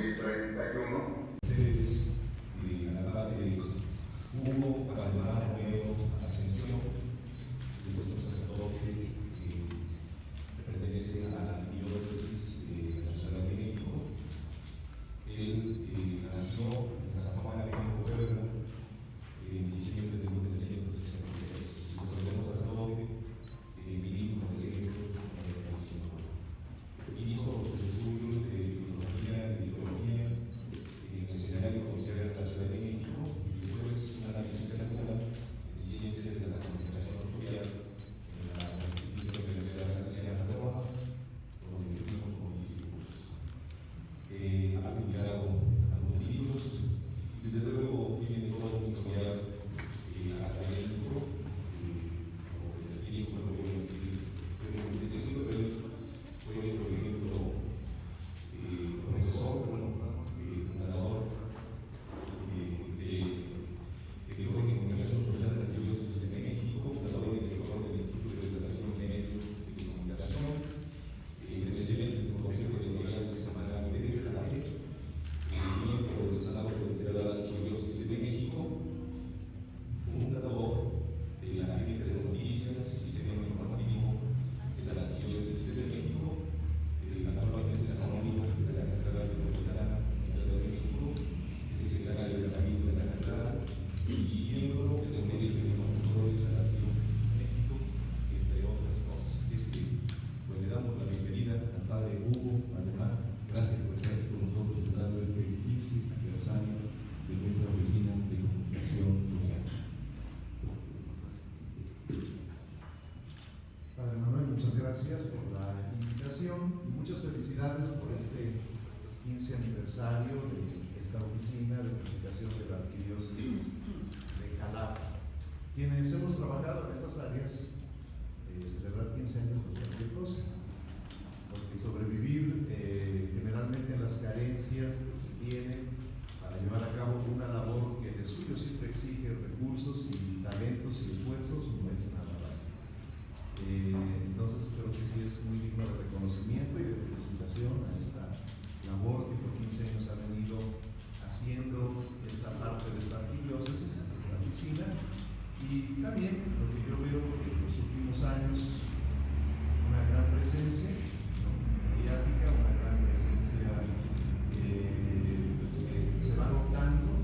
2031. Ustedes, a la edad de Hugo Valdemar Romero Ascensión, de nuestro sacerdote que pertenece a la Arquidiócesis de la Ciudad de México. Él nació en Santa Juana de México, Puebla, en diciembre de 1966. Se ordenó sacerdote en 1995. Hizo sus estudios de filosofía y de teología en el Seminario Provincial de la Ciudad de México y después una licenciatura en Ciencias de la Comunicación Social en la Pontificia Universidad Franciscana de Roma, donde vivimos con mis discípulos. Ha publicado algunos libros y desde luego tiene todo un historial académico, el tiempo no lo voy a repetir, pero fue, por ejemplo, profesor, fundador de Teología y Comunicación Social de la Arquidiócesis de México, fundador y director del Instituto de Relación de Medios de Comunicación, presidente del Consejo Editorial de Semana de la Fe, miembro del Senado de la Arquidiócesis de México, fundador de la Agencia de Noticias y Sistema Informativo de la Arquidiócesis de México, actualmente es canónigo de la Catedral Metropolitana de la Ciudad de México, es secretario de la Cabildo de la Catedral y miembro del Colegio de Consultores de la Arquidiócesis de México, entre otras cosas. Así es que pues, le damos la bienvenida al padre Hugo Valdemar. Gracias por estar aquí con nosotros celebrando este 15 aniversario de nuestra oficina de comunicación social. Padre Manuel, muchas gracias por la invitación y muchas felicidades por este 15 aniversario de esta oficina de comunicación de la Arquidiócesis de Jalapa. Quienes hemos trabajado en estas áreas, celebrar 15 años no es cualquier cosa, porque sobrevivir generalmente en las carencias que se tienen para llevar a cabo una labor que de suyo siempre exige recursos y talentos y esfuerzos no es nada fácil. Entonces creo que sí es muy digno de reconocimiento y de felicitación a esta labor que por 15 años ha venido haciendo esta parte de esta arquidiócesis, esta oficina, y también lo que yo veo que en los últimos años una gran presencia mediática, una gran presencia pues, que se va notando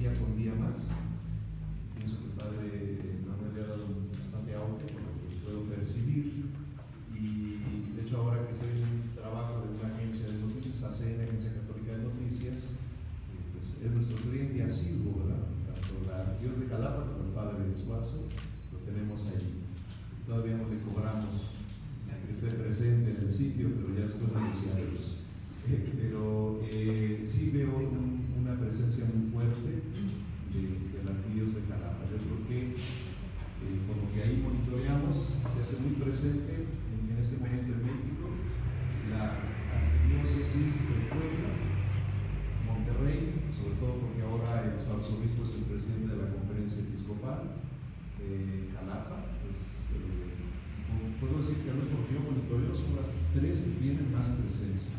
día con día más. Pienso que el padre Manuel le ha dado bastante auge por lo que puedo percibir, y de hecho ahora que estoy en un trabajo de una agencia de noticias, ACN, Agencia Católica de Noticias, pues es nuestro cliente asiduo, ¿verdad? Tanto la Arquidiócesis de Jalapa como el padre Suazo, lo tenemos ahí. Todavía no le cobramos que esté presente en el sitio, pero ya después negociaremos. Pero sí veo una presencia muy fuerte de la Arquidiócesis de Jalapa. Yo creo que por lo que ahí monitoreamos, se hace muy presente en este momento en México la Arquidiócesis de Puebla, Monterrey, sobre todo porque ahora el arzobispo es el presidente de la Conferencia Episcopal, Jalapa, pues, puedo decir que al menos porque yo monitoreo son las tres que tienen más presencia.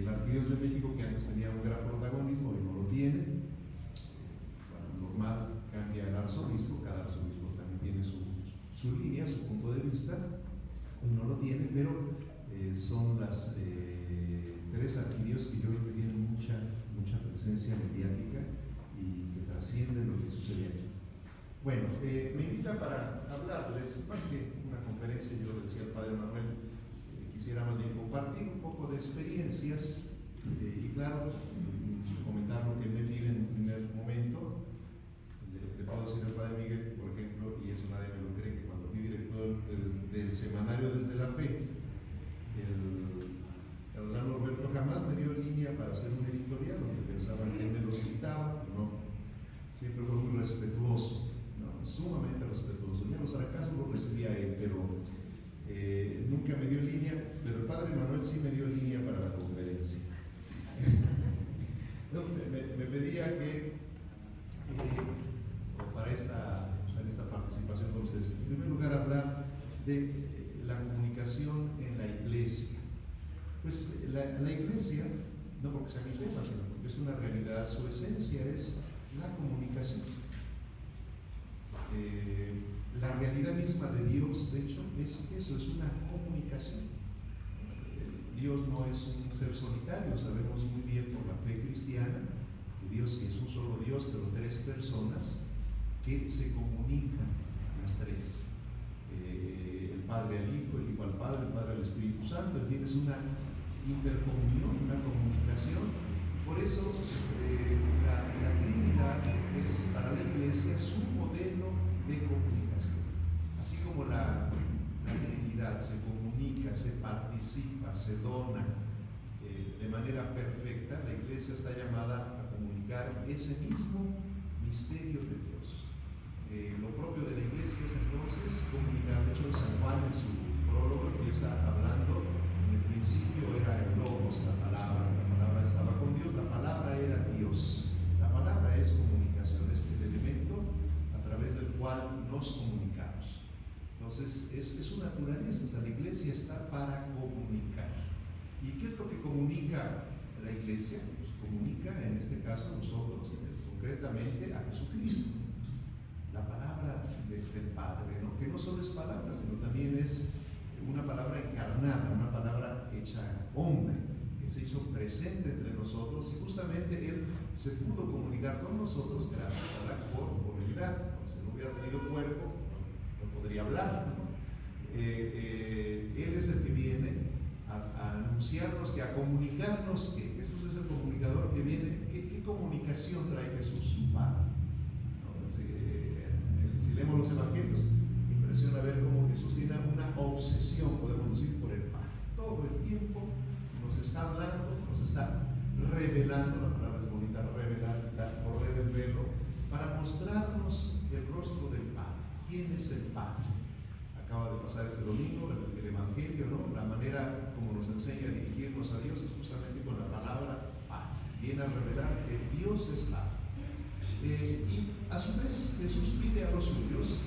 La Arquidiócesis de México, que antes tenía un gran protagonismo y no lo tiene. Normal, cambia el arzobispo, cada arzobispo también tiene su línea, su punto de vista, y no lo tiene, pero son las tres arquidiócesis que yo creo que tienen mucha presencia mediática y que trascienden lo que sucede aquí. Bueno, me invita para hablarles, más que una conferencia, yo le decía al padre Manuel, quisiera más bien compartir un poco de experiencias y claro, comentar lo que me pide en un primer momento. Le puedo decir al padre Miguel, por ejemplo, y eso nadie me lo cree, que cuando fui director del semanario Desde la Fe, el cardenal Norberto jamás me dio línea para hacer un editorial, lo que pensaban que él me los gritaba, no, siempre fue muy respetuoso, ¿no? Sumamente respetuoso. Ya los fracasos los recibía él, pero nunca me dio línea, pero el padre Manuel sí me dio línea para la conferencia. No, me pedía que para esta participación con ustedes, en primer lugar hablar de la comunicación en la iglesia. Pues la iglesia no porque sea mi tema, sino porque es una realidad. Su esencia es la comunicación. La realidad misma de Dios, de hecho, es eso, es una comunicación. Dios no es un ser solitario, sabemos muy bien por la fe cristiana que Dios es un solo Dios, pero tres personas que se comunican, las tres. El Padre al Hijo, el Hijo al Padre, el Padre al Espíritu Santo, en fin, es una intercomunión, una comunicación. Y por eso la Trinidad es para la Iglesia su modelo de comunicación. Así como la Trinidad se comunica, se participa, se dona de manera perfecta, la Iglesia está llamada a comunicar ese mismo misterio de Dios. Lo propio de la Iglesia es entonces comunicar. De hecho, San Juan en su prólogo empieza hablando: en el principio era el Logos, la palabra estaba con Dios, la palabra era Dios. La palabra es comunicación, es el elemento a través del cual nos comunicamos. Entonces, es su naturaleza. O sea, la Iglesia está para comunicar. ¿Y qué es lo que comunica la Iglesia? Pues comunica, en este caso, nosotros, concretamente, a Jesucristo. La palabra del Padre, ¿no? Que no solo es palabra, sino también es una palabra encarnada, una palabra hecha hombre, que se hizo presente entre nosotros, y justamente Él se pudo comunicar con nosotros gracias a la corporeidad. Si no hubiera tenido cuerpo, no podría hablar, ¿no? Él es el que viene a anunciarnos, a comunicarnos que Jesús es el comunicador que viene. ¿Qué comunicación trae Jesús, su Padre? Si leemos los evangelios, impresiona ver cómo Jesús tiene una obsesión, podemos decir, por el Padre. Todo el tiempo nos está hablando, nos está revelando, la palabra es bonita, revelar, correr el velo, para mostrarnos el rostro del Padre. ¿Quién es el Padre? Acaba de pasar este domingo el evangelio, ¿no? La manera como nos enseña a dirigirnos a Dios es justamente con la palabra Padre. Viene a revelar que Dios es Padre. Y a su vez Jesús pide a los suyos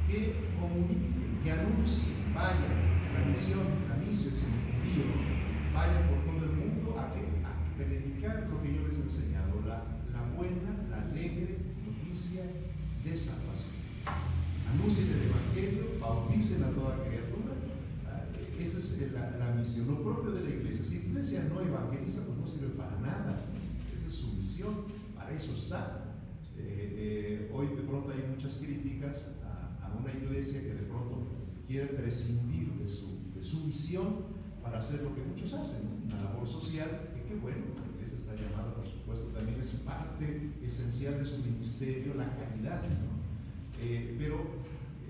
que comuniquen, que anuncien, vayan. La misión es un envío, vayan por todo el mundo a predicar lo que yo les he enseñado, la buena, la alegre noticia de salvación. Anuncien el Evangelio, bauticen a toda criatura. Esa es la misión, lo propio de la Iglesia. Si la Iglesia no evangeliza, pues no sirve para nada. Esa es su misión, para eso está. Hoy de pronto hay muchas críticas a una iglesia que de pronto quiere prescindir de su misión para hacer lo que muchos hacen, ¿no? Una labor social, que qué bueno, la iglesia está llamada, por supuesto, también es parte esencial de su ministerio, la caridad, ¿no? Pero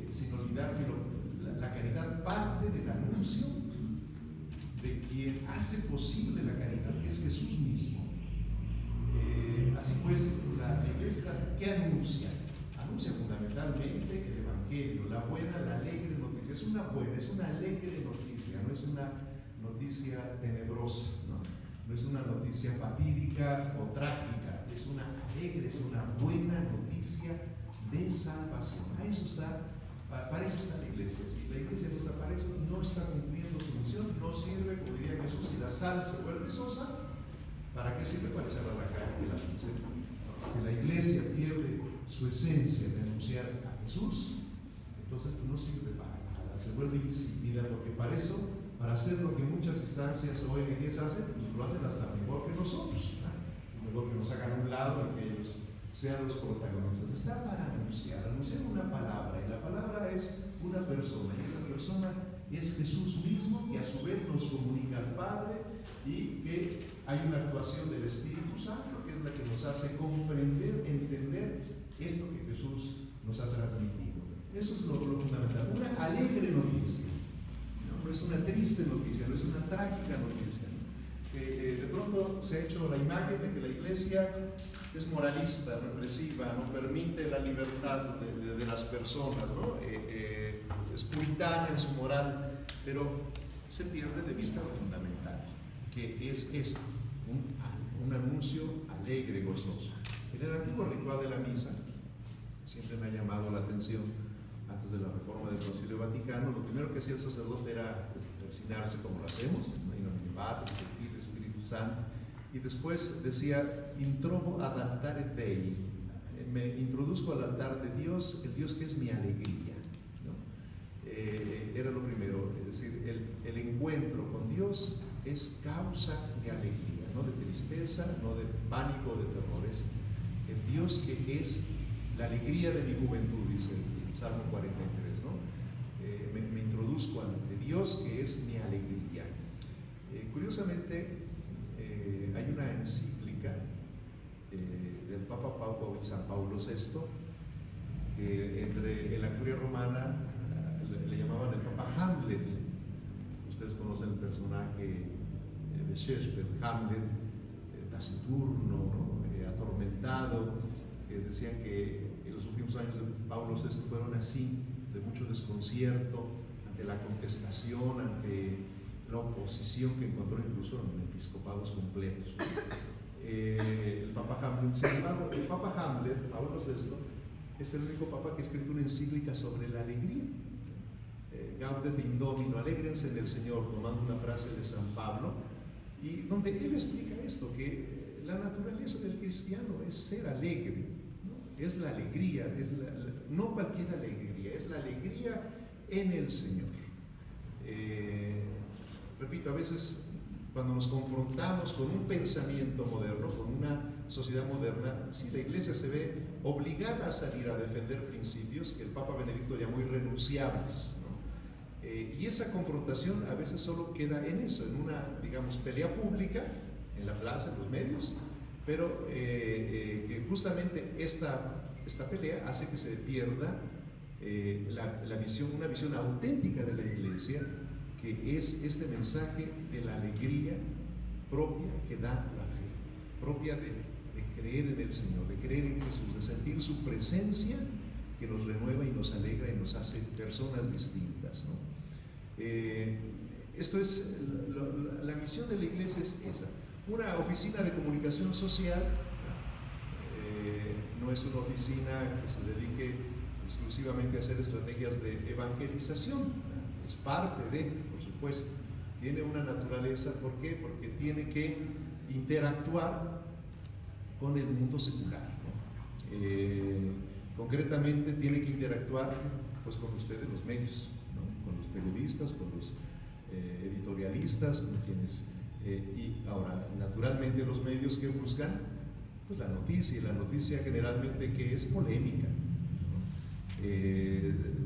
sin olvidar que la caridad parte del anuncio de quien hace posible la caridad, que es Jesús mismo. Así pues, la iglesia, ¿qué anuncia? Anuncia fundamentalmente el Evangelio, la buena, la alegre noticia. Es una alegre noticia, no es una noticia tenebrosa, no es una noticia fatídica o trágica, es una alegre, es una buena noticia de salvación. Para eso está la iglesia. Si la iglesia no está para eso, no está cumpliendo su misión, no sirve, como diría Jesús, si la sal se vuelve sosa, ¿para qué sirve? Para echarla a la calle y la pince. Si la iglesia pierde su esencia de anunciar a Jesús, entonces no sirve para nada, se vuelve insípida, porque para hacer lo que muchas instancias o ONGs hacen, pues lo hacen hasta mejor que nosotros, ¿no? Mejor que nos hagan a un lado y que ellos sean los protagonistas. Está para anunciar una palabra, y la palabra es una persona, y esa persona es Jesús mismo, que a su vez nos comunica al Padre, y que hay una actuación del Espíritu Santo que es la que nos hace comprender, entender esto que Jesús nos ha transmitido. Eso es lo fundamental, una alegre noticia, no es una triste noticia, no es una trágica noticia. De pronto se ha hecho la imagen de que la iglesia es moralista, represiva, no permite la libertad de las personas, ¿no? Es puritana en su moral, pero se pierde de vista lo fundamental, que es esto, un anuncio alegre, gozoso. En el antiguo ritual de la misa, siempre me ha llamado la atención, antes de la reforma del Concilio Vaticano, lo primero que hacía el sacerdote era persignarse como lo hacemos, in nomine Patris, et Filii, Espíritu Santo, Y después decía, introbo ad altare Dei, me introduzco al altar de Dios, el Dios que es mi alegría, ¿no? Era lo primero, es decir, el encuentro con Dios es causa de alegría, no de tristeza, no de pánico o de terrores. El Dios que es la alegría de mi juventud, dice el Salmo 43, ¿no? Me introduzco ante Dios que es mi alegría. Curiosamente, hay una encíclica del Papa San Pablo VI, que en la curia romana le llamaban el Papa Hamlet. Ustedes conocen el personaje de Shakespeare, Hamlet, taciturno, ¿no? Atormentado, que decían que en los últimos años de Pablo VI fueron así, de mucho desconcierto ante la contestación, ante la oposición que encontró incluso en episcopados completos. El Papa Hamlet, sin embargo, el Papa Hamlet, Pablo VI, es el único Papa que ha escrito una encíclica sobre la alegría. Gaudet in Domino, alégrense en el Señor, tomando una frase de San Pablo, y donde él explica esto, que la naturaleza del cristiano es ser alegre, ¿no? Es la alegría, no cualquier alegría, es la alegría en el Señor. Repito, a veces cuando nos confrontamos con un pensamiento moderno, con una sociedad moderna, sí, la Iglesia se ve obligada a salir a defender principios que el Papa Benedicto llamó irrenunciables, ¿no? Y esa confrontación a veces solo queda en eso, en una, digamos, pelea pública, en la plaza, en los medios, pero que justamente esta pelea hace que se pierda una visión auténtica de la Iglesia, que es este mensaje de la alegría propia que da la fe, propia de creer en el Señor, de creer en Jesús, de sentir su presencia que nos renueva y nos alegra y nos hace personas distintas, ¿no? Esto es, la misión de la Iglesia es esa. Una oficina de comunicación social no es una oficina que se dedique exclusivamente a hacer estrategias de evangelización, ¿no? Es parte de, por supuesto, tiene una naturaleza. ¿Por qué? Porque tiene que interactuar con el mundo secular, ¿no? Concretamente tiene que interactuar pues con ustedes, los medios, ¿no? Con los periodistas, con los editorialistas, con quienes y ahora naturalmente los medios que buscan pues la noticia, y la noticia generalmente que es polémica, ¿no?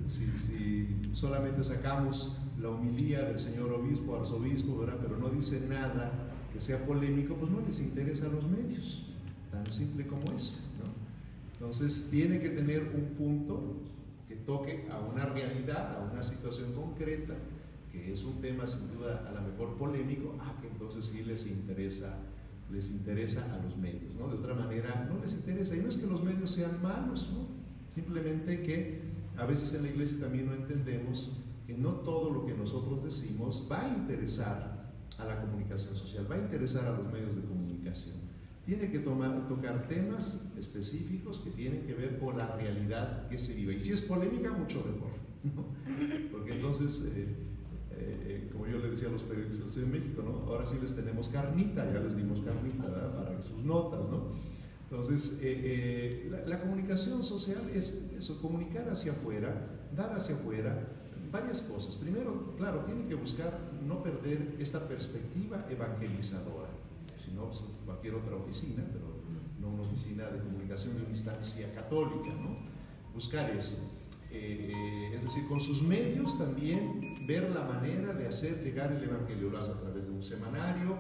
Si solamente sacamos la homilía del señor obispo, arzobispo, ¿verdad?, pero no dice nada que sea polémico, pues no les interesa a los medios, tan simple como eso, ¿no? Entonces tiene que tener un punto que toque a una realidad, a una situación concreta, que es un tema sin duda a lo mejor polémico, que entonces sí les interesa a los medios, ¿no? De otra manera no les interesa, y no es que los medios sean malos, ¿no? Simplemente que a veces en la Iglesia también no entendemos que no todo lo que nosotros decimos va a interesar a la comunicación social, va a interesar a los medios de comunicación. Tiene que tocar temas específicos que tienen que ver con la realidad que se vive. Y si es polémica, mucho mejor, ¿no? Porque entonces, como yo le decía a los periodistas en México, ¿no?, ahora sí les tenemos carnita, ya les dimos carnita, ¿verdad?, para sus notas, ¿no? Entonces, la comunicación social es eso, comunicar hacia afuera, dar hacia afuera varias cosas. Primero, claro, tiene que buscar no perder esta perspectiva evangelizadora, si no, pues, cualquier otra oficina, pero no una oficina de comunicación de una instancia católica, ¿no? Buscar eso. Es decir, con sus medios también ver la manera de hacer llegar el evangelio. Lo hace a través de un semanario,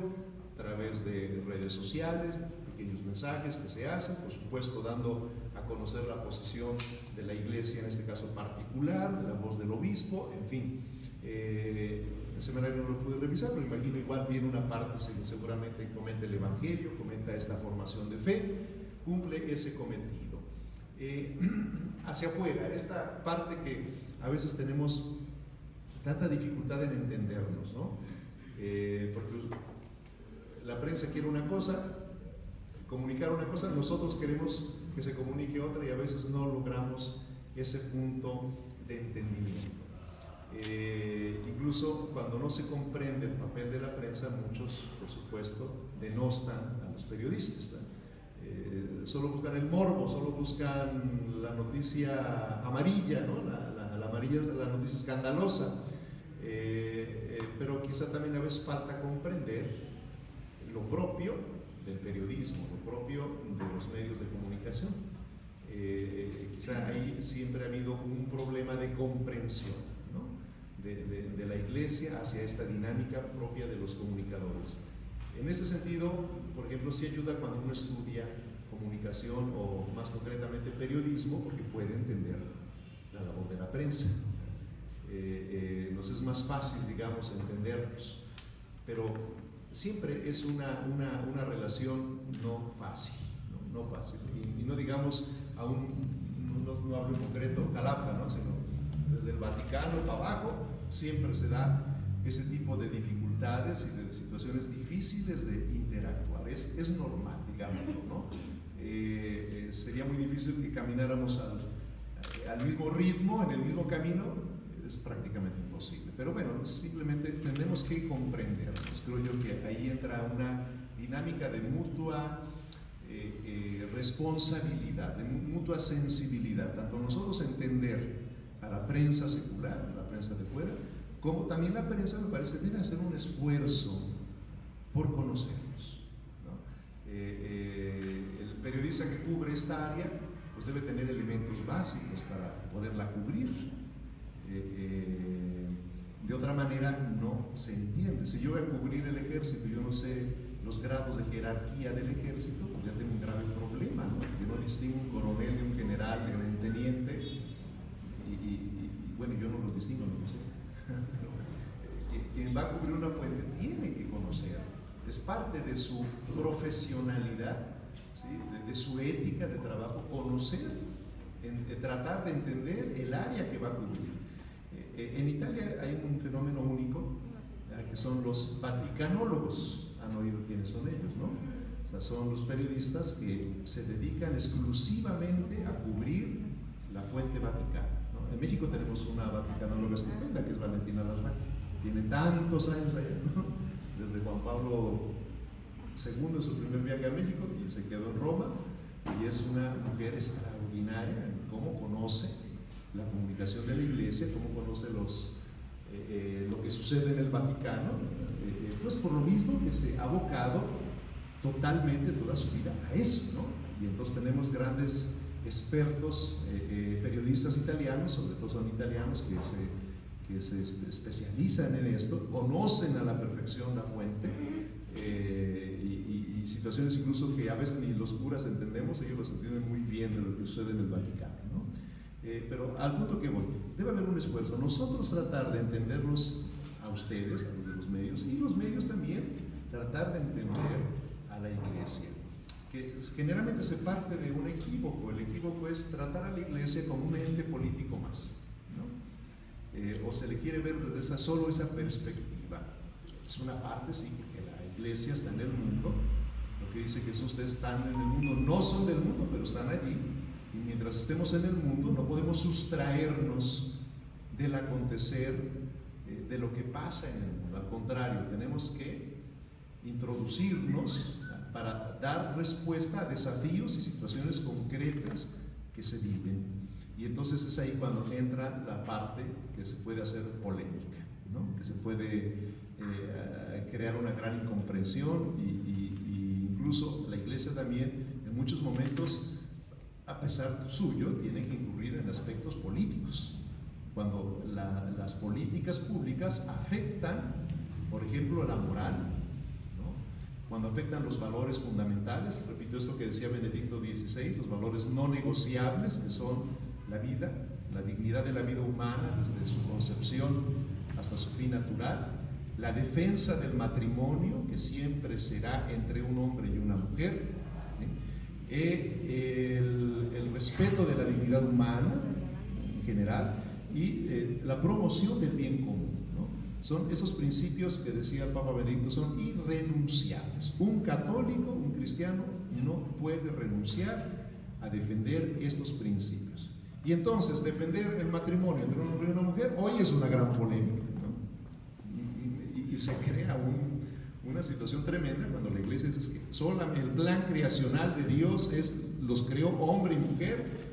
a través de redes sociales, pequeños mensajes que se hacen, por supuesto dando a conocer la posición de la Iglesia, en este caso particular, de la voz del obispo, en fin. El semanario no lo pude revisar, pero imagino igual viene una parte, seguramente comenta el Evangelio, comenta esta formación de fe, cumple ese cometido. Hacia afuera, esta parte que a veces tenemos tanta dificultad en entendernos, ¿no? Porque la prensa quiere una cosa, comunicar una cosa, nosotros queremos que se comunique otra, y a veces no logramos ese punto de entendimiento. Incluso cuando no se comprende el papel de la prensa, muchos, por supuesto, denostan a los periodistas, ¿verdad? Solo buscan el morbo, solo buscan la noticia amarilla, ¿no? La amarilla, la noticia escandalosa, pero quizá también a veces falta comprender lo propio del periodismo, lo propio de los medios de comunicación. Quizá ahí siempre ha habido un problema de comprensión, ¿no? de la Iglesia hacia esta dinámica propia de los comunicadores. En ese sentido, por ejemplo, sí ayuda cuando uno estudia comunicación o más concretamente periodismo, porque puede entender la labor de la prensa. Nos es más fácil, digamos, entendernos, pero siempre es una relación no fácil, no fácil, y no digamos, aún no hablo en concreto Jalapa, ¿no? Sino desde el Vaticano para abajo siempre se da ese tipo de dificultades y de situaciones difíciles de interactuar. Es normal, digámoslo, ¿no? Sería muy difícil que camináramos al mismo ritmo, en el mismo camino, es prácticamente imposible. Pero bueno, simplemente tenemos que comprendernos. Creo yo que ahí entra una dinámica de mutua responsabilidad, de mutua sensibilidad, tanto nosotros entender a la prensa secular, a la prensa de fuera, como también la prensa, me parece, debe hacer un esfuerzo por conocernos, ¿no? El periodista que cubre esta área pues debe tener elementos básicos para poderla cubrir. De otra manera no se entiende. Si yo voy a cubrir el ejército y yo no sé los grados de jerarquía del ejército, pues ya tengo un grave problema, ¿no? Yo no distingo un coronel de un general, de un teniente, y bueno, yo no los distingo, no lo sé. Pero quien va a cubrir una fuente tiene que conocer, es parte de su profesionalidad, ¿sí? de su ética de trabajo, conocer, tratar de entender el área que va a cubrir. En Italia hay un fenómeno único, que son los vaticanólogos. Han oído quiénes son ellos, ¿no? O sea, son los periodistas que se dedican exclusivamente a cubrir la fuente vaticana, ¿no? En México tenemos una vaticanóloga estupenda, que es Valentina Lasraqui. Tiene tantos años allá, ¿no? Desde Juan Pablo II en su primer viaje a México, y se quedó en Roma, y es una mujer extraordinaria en cómo conoce la comunicación de la Iglesia, cómo conoce lo que sucede en el Vaticano, pues por lo mismo que se ha abocado totalmente toda su vida a eso, ¿no? Y entonces tenemos grandes expertos, periodistas italianos, sobre todo son italianos que se especializan en esto, conocen a la perfección la fuente, y situaciones incluso que a veces ni los curas entendemos, ellos los entienden muy bien de lo que sucede en el Vaticano, ¿no? Pero al punto que voy, debe haber un esfuerzo, nosotros tratar de entenderlos a ustedes, a los de los medios, y los medios también tratar de entender a la Iglesia, que generalmente se parte de un equívoco. El equívoco es tratar a la Iglesia como un ente político más, ¿no? O se le quiere ver desde solo esa perspectiva. Es una parte, sí, porque la Iglesia está en el mundo, lo que dice Jesús: ustedes están en el mundo, no son del mundo, pero están allí, y mientras estemos en el mundo no podemos sustraernos del acontecer, de lo que pasa en el mundo. Al contrario, tenemos que introducirnos para dar respuesta a desafíos y situaciones concretas que se viven. Y entonces es ahí cuando entra la parte que se puede hacer polémica, ¿no? Que se puede crear una gran incomprensión, y incluso la Iglesia también en muchos momentos, a pesar suyo, tiene que incurrir en aspectos políticos. Cuando las políticas públicas afectan, por ejemplo, la moral, ¿no? Cuando afectan los valores fundamentales, repito esto que decía Benedicto XVI, los valores no negociables, que son la vida, la dignidad de la vida humana desde su concepción hasta su fin natural, la defensa del matrimonio, que siempre será entre un hombre y una mujer, el respeto de la dignidad humana en general, y la promoción del bien común, ¿no? Son esos principios que decía el Papa Benedicto, son irrenunciables. Un católico, un cristiano, no puede renunciar a defender estos principios. Y entonces, defender el matrimonio entre un hombre y una mujer hoy es una gran polémica, ¿no? Y se crea un una situación tremenda cuando la iglesia dice que solamente el plan creacional de Dios los creó hombre y mujer,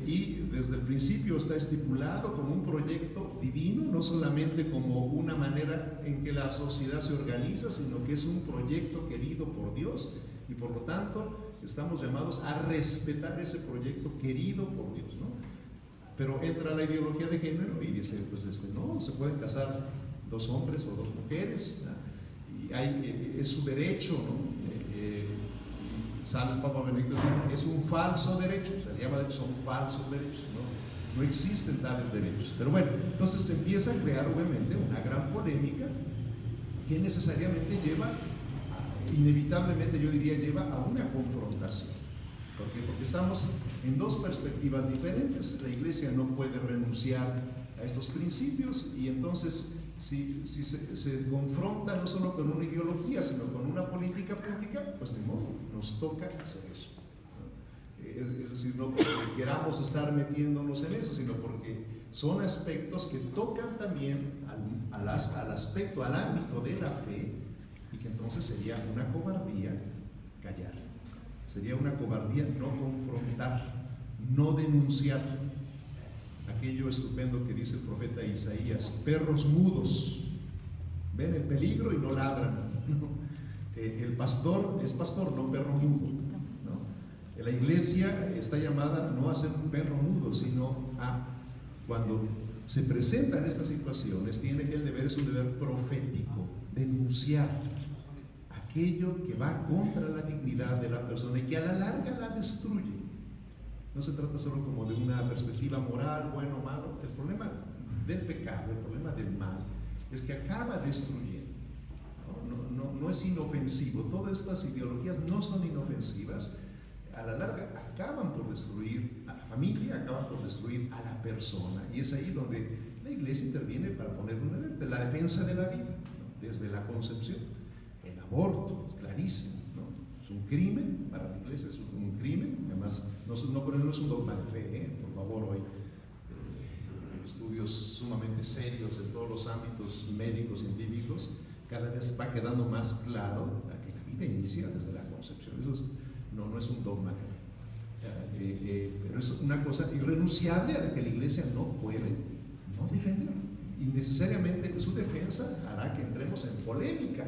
y desde el principio está estipulado como un proyecto divino, no solamente como una manera en que la sociedad se organiza, sino que es un proyecto querido por Dios, y por lo tanto estamos llamados a respetar ese proyecto querido por Dios, ¿no? Pero entra la ideología de género y dice, pues no, se pueden casar dos hombres o dos mujeres, ¿no? Y es su derecho, ¿no? Sale el Papa Benedicto diciendo, es un falso derecho, se llama, son falsos derechos, no existen tales derechos. Pero bueno, entonces se empieza a crear obviamente una gran polémica que necesariamente inevitablemente yo diría, lleva a una confrontación. ¿Por qué? Porque estamos en dos perspectivas diferentes. La iglesia no puede renunciar a estos principios, y entonces si se confronta no solo con una ideología, sino con una política pública, pues ni modo, nos toca hacer eso, ¿no? Es decir, no porque queramos estar metiéndonos en eso, sino porque son aspectos que tocan también al aspecto, al ámbito de la fe, y que entonces sería una cobardía callar, sería una cobardía no confrontar, no denunciar. Aquello estupendo que dice el profeta Isaías: perros mudos ven el peligro y no ladran, ¿no? El pastor es pastor, no perro mudo, ¿no? La iglesia está llamada no a ser un perro mudo, sino a, cuando se presentan estas situaciones, tiene el deber, es un deber profético, denunciar aquello que va contra la dignidad de la persona y que a la larga la destruye. No se trata solo como de una perspectiva moral, bueno o malo. El problema del pecado, el problema del mal, es que acaba destruyendo. No es inofensivo. Todas estas ideologías no son inofensivas. A la larga acaban por destruir a la familia, acaban por destruir a la persona. Y es ahí donde la iglesia interviene para poner una alerta. La defensa de la vida, ¿no? Desde la concepción. El aborto, es clarísimo. Es un crimen, para la iglesia es un crimen, además no es un dogma de fe, por favor. Hoy estudios sumamente serios en todos los ámbitos médicos, científicos, cada vez va quedando más claro que la vida inicia desde la concepción. Eso no es un dogma de fe, pero es una cosa irrenunciable a la que la iglesia no puede no defender, y necesariamente su defensa hará que entremos en polémica,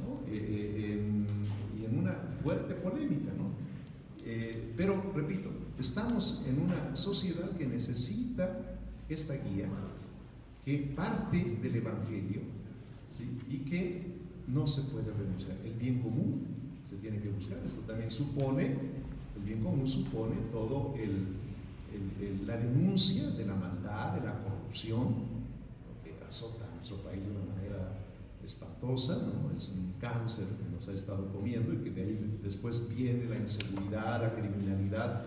¿no? Y en una fuerte polémica, ¿no? Pero repito, estamos en una sociedad que necesita esta guía, que parte del Evangelio, ¿sí? Y que no se puede renunciar. El bien común se tiene que buscar. Esto también supone, el bien común supone todo la denuncia de la maldad, de la corrupción, que azota a nuestro país de una manera espantosa, ¿no? Es un cáncer que nos ha estado comiendo, y que de ahí después viene la inseguridad, la criminalidad.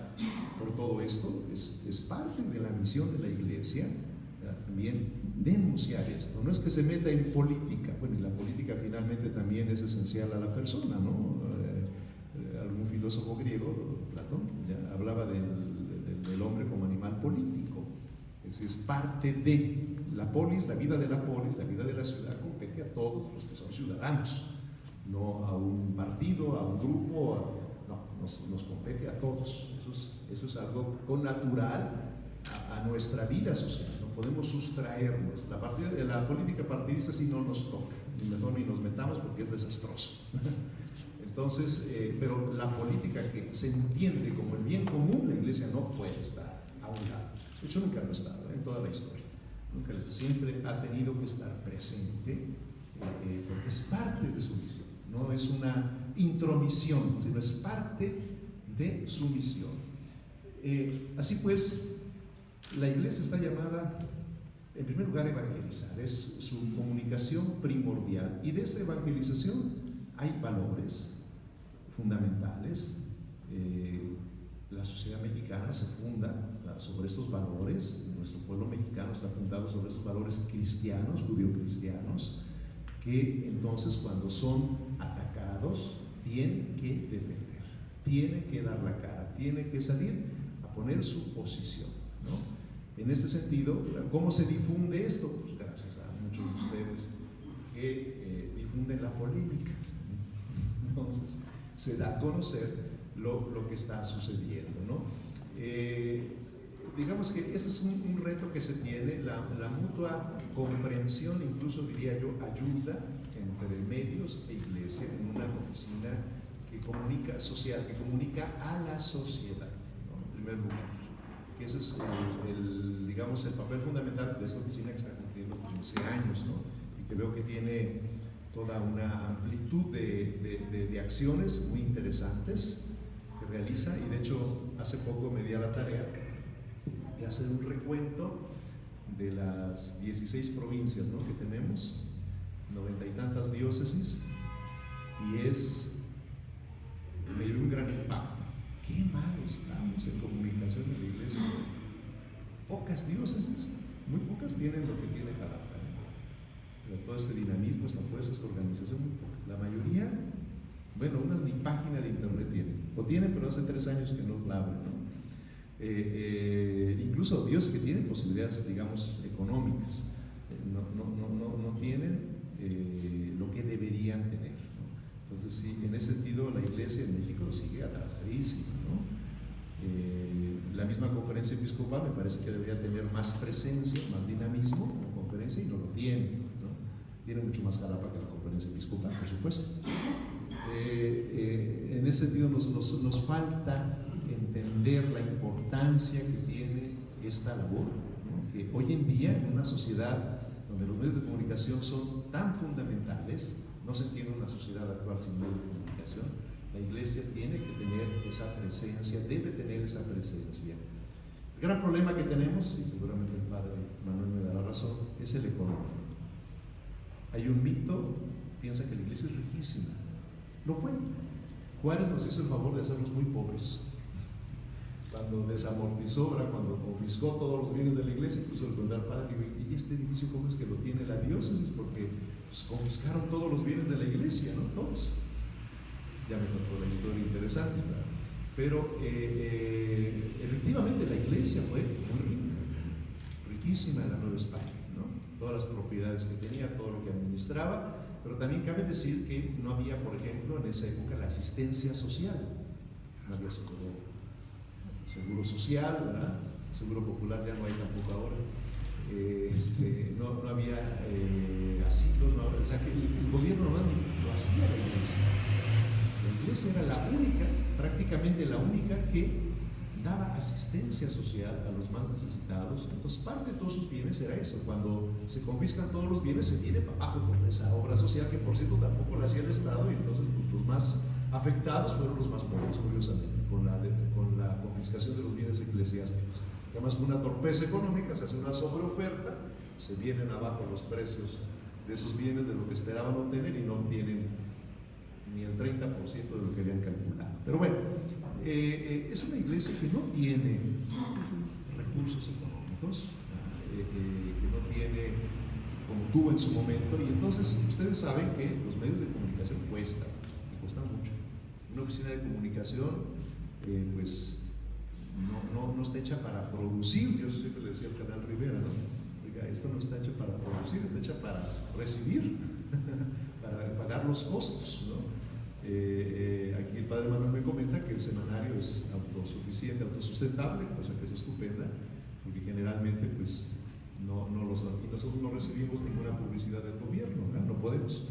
Por todo esto es parte de la misión de la iglesia, también denunciar esto. No es que se meta en política, bueno, y la política finalmente también es esencial a la persona, ¿no? Algún filósofo griego, Platón, ya hablaba del hombre como animal político. Es parte de la polis, la vida de la polis, la vida de la ciudad compete a todos los que son ciudadanos, no a un partido, a un grupo, nos compete a todos. Eso es algo connatural a nuestra vida social. No podemos sustraernos. La política partidista sí no nos toca, y mejor ni nos metamos porque es desastroso. Entonces, pero la política que se entiende como el bien común, la iglesia no puede estar a un lado. De hecho, nunca lo ha estado en toda la historia. Siempre ha tenido que estar presente, porque es parte de su misión. No es una intromisión, sino es parte de su misión. Así pues, la iglesia está llamada, en primer lugar, a evangelizar. Es su comunicación primordial. Y de esta evangelización hay valores fundamentales. La sociedad mexicana se funda sobre estos valores. Nuestro pueblo mexicano está fundado sobre estos valores cristianos, judio-cristianos, que entonces, cuando son atacados, tienen que defender, tienen que dar la cara, tienen que salir a poner su posición, ¿no? En este sentido, ¿cómo se difunde esto? Pues gracias a muchos de ustedes que difunden la polémica. Entonces, se da a conocer lo que está sucediendo, ¿no? Digamos que ese es un reto que se tiene, la mutua comprensión, incluso diría yo, ayuda entre medios e iglesia en una oficina que comunica social, que comunica a la sociedad, ¿no? En primer lugar, que ese es digamos, el papel fundamental de esta oficina que está cumpliendo 15 años, ¿no? Y que veo que tiene toda una amplitud de acciones muy interesantes que realiza, y de hecho hace poco me di a la tarea de hacer un recuento de las 16 provincias, ¿no?, que tenemos, 90 y tantas diócesis, y me dio un gran impacto. Qué mal estamos en comunicación en la iglesia. Pocas diócesis, muy pocas tienen lo que tiene Jalapa, todo este dinamismo, esta fuerza, esta organización, muy pocas. La mayoría, bueno, unas ni página de internet tienen, o tienen, pero hace 3 años que no la abren, ¿no? Incluso Dios, que tiene posibilidades, digamos, económicas, no tienen lo que deberían tener, ¿no? Entonces, sí, en ese sentido, la iglesia en México sigue atrasadísima, ¿no? La misma conferencia episcopal me parece que debería tener más presencia, más dinamismo como conferencia, y no lo tiene, ¿no? Tiene mucho más Jalapa que la conferencia episcopal, por supuesto. En ese sentido nos falta entender la importancia que tiene esta labor, ¿no? Que hoy en día, en una sociedad donde los medios de comunicación son tan fundamentales, no se entiende una sociedad actual sin medios de comunicación. La iglesia tiene que tener esa presencia, debe tener esa presencia. El gran problema que tenemos, y seguramente el padre Manuel me dará razón, es el económico. Hay un mito, piensa que la iglesia es riquísima. Lo fue. Juárez nos hizo el favor de hacernos muy pobres. Cuando desamortizó, cuando confiscó todos los bienes de la iglesia, incluso le pregunté al padre, ¿y este edificio cómo es que lo tiene la diócesis? Porque pues, confiscaron todos los bienes de la iglesia, ¿no? Todos. Ya me contó la historia interesante, ¿verdad? Pero efectivamente la iglesia fue muy rica, riquísima en la Nueva España, ¿no? Todas las propiedades que tenía, todo lo que administraba, pero también cabe decir que no había, por ejemplo, en esa época la asistencia social, no había seguro social, ¿verdad? Seguro popular ya no hay tampoco ahora. No había asilos, o sea que el gobierno no lo hacía la iglesia. La iglesia era la única, prácticamente la única, que daba asistencia social a los más necesitados. Entonces parte de todos sus bienes era eso. Cuando se confiscan todos los bienes, se tiene para abajo toda esa obra social, que por cierto tampoco la hacía el Estado, y entonces pues, los más afectados fueron los más pobres, curiosamente, con la confiscación de los bienes eclesiásticos. Que además, con una torpeza económica, se hace una sobreoferta, se vienen abajo los precios de esos bienes, de lo que esperaban obtener, y no obtienen ni el 30% de lo que habían calculado. Pero bueno, es una iglesia que no tiene recursos económicos, que no tiene como tuvo en su momento, y entonces ustedes saben que los medios de comunicación cuestan, y cuestan mucho. Una oficina de comunicación, pues no está hecha para producir. Yo siempre le decía al canal Rivera, ¿no? Oiga, esto no está hecho para producir, está hecha para recibir, para pagar los costos, ¿no? Aquí el padre Manuel me comenta que el semanario es autosuficiente, autosustentable, cosa que es estupenda, porque generalmente pues y nosotros no recibimos ninguna publicidad del gobierno, ¿verdad? No podemos.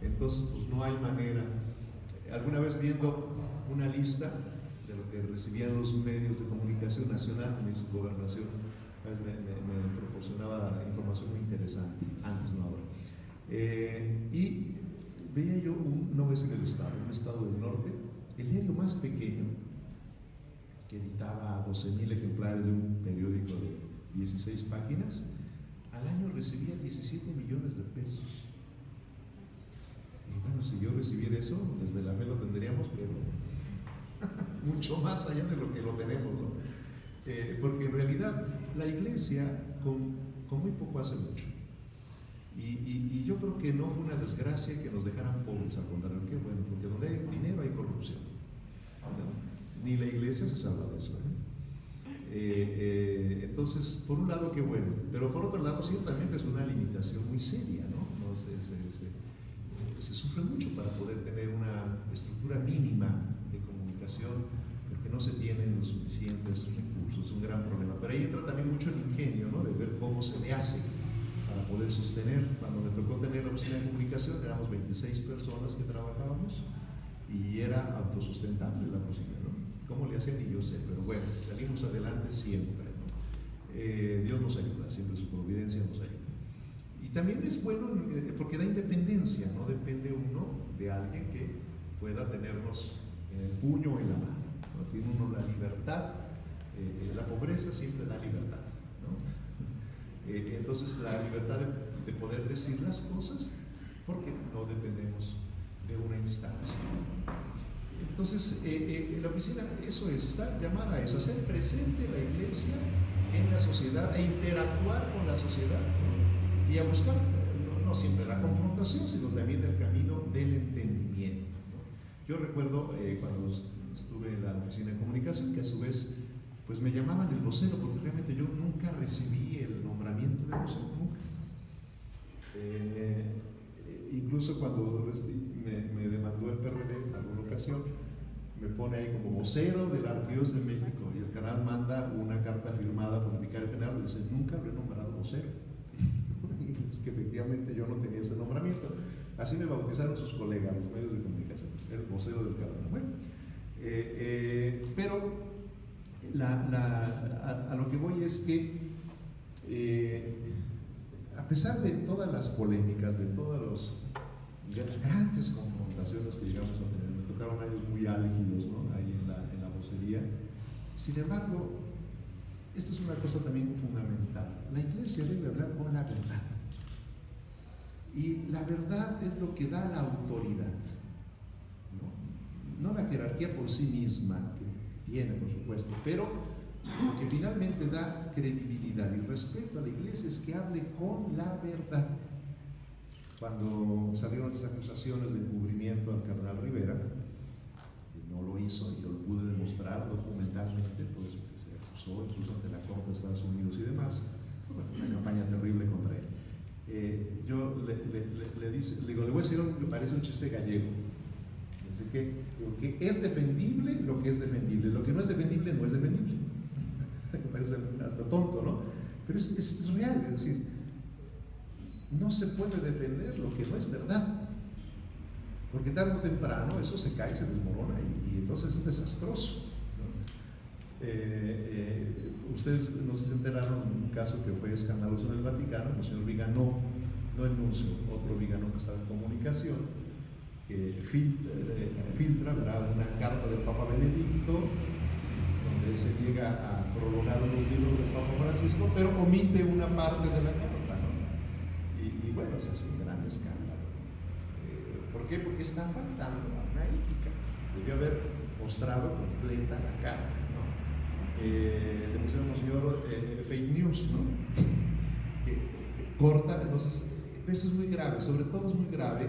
Entonces pues no hay manera. Alguna vez viendo una lista de lo que recibían los medios de comunicación nacional, mi gobernación me proporcionaba información muy interesante, antes no ahora, y veía yo no voy a decir el estado, un estado del norte, el diario más pequeño, que editaba 12,000 ejemplares de un periódico de 16 páginas, al año recibía 17 millones de pesos. Y bueno, si yo recibiera eso, desde la fe lo tendríamos, pero mucho más allá de lo que lo tenemos, ¿no? Porque en realidad la iglesia con muy poco hace mucho. Y yo creo que no fue una desgracia que nos dejaran pobres, al contrario, qué bueno, porque donde hay dinero hay corrupción, ¿no? Ni la iglesia se salva de eso, Entonces, por un lado, qué bueno, pero por otro lado, ciertamente es una limitación muy seria, ¿no? Se sufre mucho para poder tener una estructura mínima de comunicación, porque no se tienen los suficientes recursos, es un gran problema. Pero ahí entra también mucho el ingenio, ¿no? De ver cómo se le hace para poder sostener. Cuando me tocó tener la oficina de comunicación, éramos 26 personas que trabajábamos y era autosustentable la oficina, ¿no? ¿Cómo le hacían? Y yo sé, pero bueno, salimos adelante siempre, ¿no? Dios nos ayuda, siempre su providencia nos ayuda. Y también es bueno porque da independencia, no depende uno de alguien que pueda tenernos en el puño o en la mano, ¿no? Tiene uno la libertad, la pobreza siempre da libertad, ¿no? Entonces la libertad de poder decir las cosas porque no dependemos de una instancia. Entonces la oficina, eso es, está llamada a eso, a hacer presente la iglesia en la sociedad, a interactuar con la sociedad, ¿no? Y a buscar no siempre la confrontación, sino también el camino del entendimiento, ¿no? Yo recuerdo cuando estuve en la oficina de comunicación, que a su vez pues me llamaban el vocero, porque realmente yo nunca recibí el nombramiento de vocero, nunca. Incluso cuando me demandó el PRD en alguna ocasión, me pone ahí como vocero de la Arquidiócesis de México, y el canal manda una carta firmada por el vicario general y dice: nunca lo he nombrado vocero. Y es que efectivamente yo no tenía ese nombramiento. Así me bautizaron sus colegas, los medios de comunicación, el vocero del canal. Bueno, pero a lo que voy es que a pesar de todas las polémicas, de todas las grandes confrontaciones que llegamos a tener, me tocaron años muy álgidos, ¿no? Ahí en la vocería. Sin embargo, esta es una cosa también fundamental. La iglesia debe hablar con la verdad. Y la verdad es lo que da la autoridad, ¿no? No la jerarquía por sí misma, que tiene, por supuesto, pero lo que finalmente da credibilidad y respeto a la iglesia es que hable con la verdad. Cuando salieron estas acusaciones de encubrimiento al cardenal Rivera, que no lo hizo, y yo lo pude demostrar documentalmente, todo eso que se acusó, incluso ante la Corte de Estados Unidos y demás, fue una campaña terrible contra él. Yo le voy a decir algo que parece un chiste gallego. Así que digo que es defendible lo que es defendible, lo que no es defendible no es defendible. Me parece hasta tonto, ¿no? Pero es real, es decir, no se puede defender lo que no es verdad, porque tarde o temprano eso se cae, se desmorona y entonces es desastroso, ¿no? Ustedes no se enteraron en un caso que fue escandaloso en el Vaticano. El señor Viganó, no el nuncio, otro Viganó que estaba en comunicación, que filtra, ¿verdad?, una carta del Papa Benedicto, donde él se llega a prologar unos libros del Papa Francisco, pero omite una parte de la carta, ¿no? Y bueno, eso es un gran escándalo. ¿Por qué? Porque está faltando a una ética. Debió haber mostrado completa la carta, ¿no? Le pusieron, señor, fake news, ¿no? que corta. Entonces, eso es muy grave. Sobre todo es muy grave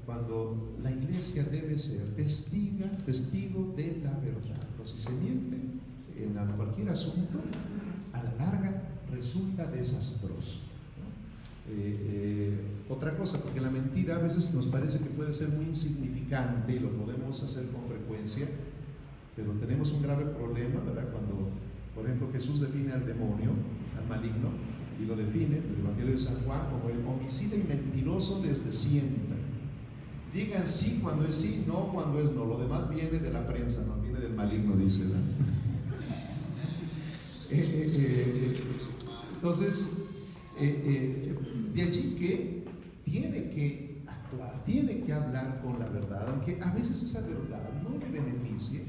cuando la iglesia debe ser testigo de la verdad. Entonces, si se miente en cualquier asunto, a la larga resulta desastroso, ¿no? Otra cosa, porque la mentira a veces nos parece que puede ser muy insignificante y lo podemos hacer con frecuencia, pero tenemos un grave problema, ¿verdad? Cuando, por ejemplo, Jesús define al demonio, al maligno, y lo define en el Evangelio de San Juan como el homicida y mentiroso desde siempre. Digan sí cuando es sí, no cuando es no. Lo demás viene de la prensa, no viene del maligno, dice, ¿verdad? Entonces, de allí que tiene que actuar, tiene que hablar con la verdad, aunque a veces esa verdad no le beneficie,